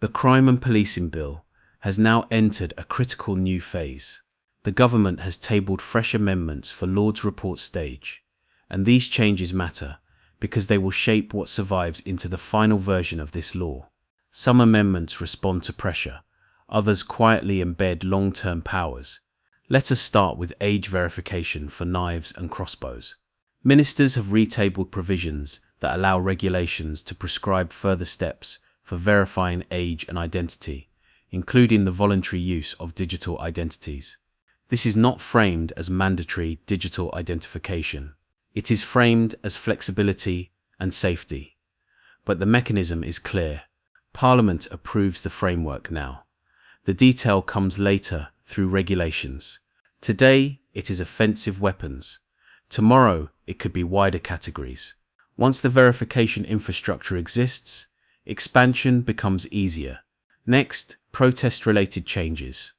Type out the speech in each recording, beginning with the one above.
The Crime and Policing Bill has now entered a critical new phase. The government has tabled fresh amendments for Lord's report stage, and these changes matter because they will shape what survives into the final version of this law. Some amendments respond to pressure, others quietly embed long-term powers. Let us start with age verification for knives and crossbows. Ministers have retabled provisions that allow regulations to prescribe further steps for verifying age and identity, including the voluntary use of digital identities. This is not framed as mandatory digital identification. It is framed as flexibility and safety. But the mechanism is clear. Parliament approves the framework now. The detail comes later through regulations. Today, it is offensive weapons. Tomorrow, it could be wider categories. Once the verification infrastructure exists, expansion becomes easier. Next, protest-related changes.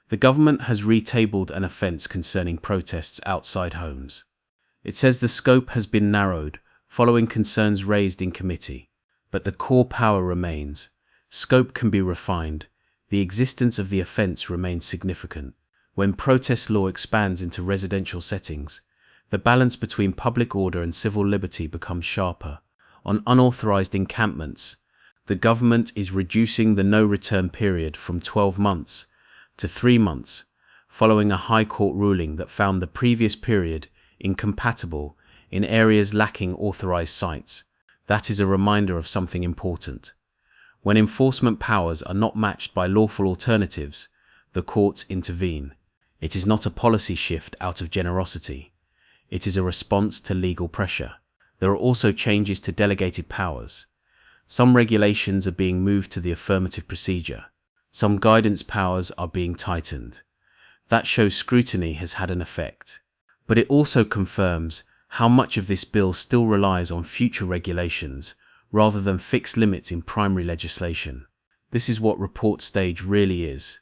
The government has retabled an offence concerning protests outside homes. It says the scope has been narrowed following concerns raised in committee, but the core power remains. Scope can be refined. The existence of the offence remains significant. When protest law expands into residential settings, the balance between public order and civil liberty becomes sharper. On unauthorised encampments, the government is reducing the no-return period from 12 months to 3 months, following a High Court ruling that found the previous period incompatible in areas lacking authorised sites. That is a reminder of something important. When enforcement powers are not matched by lawful alternatives, the courts intervene. It is not a policy shift out of generosity. It is a response to legal pressure. There are also changes to delegated powers. Some regulations are being moved to the affirmative procedure. Some guidance powers are being tightened. That shows scrutiny has had an effect. But it also confirms how much of this bill still relies on future regulations rather than fixed limits in primary legislation. This is what report stage really is.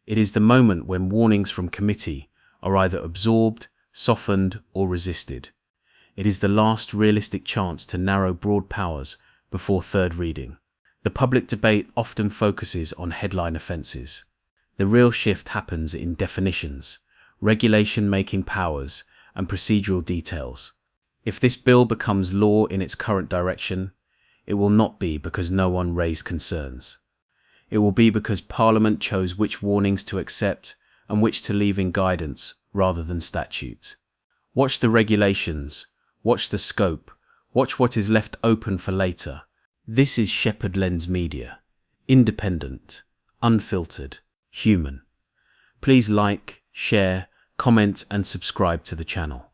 It is the moment when warnings from committee are either absorbed, softened, or resisted. It is the last realistic chance to narrow broad powers before third reading. The public debate often focuses on headline offences. The real shift happens in definitions, regulation-making powers, and procedural details. If this bill becomes law in its current direction, it will not be because no one raised concerns. It will be because Parliament chose which warnings to accept and which to leave in guidance rather than statute. Watch the regulations, watch the scope, watch what is left open for later. This is Sheppard Lens Media. Independent, unfiltered, human. Please like, share, comment and subscribe to the channel.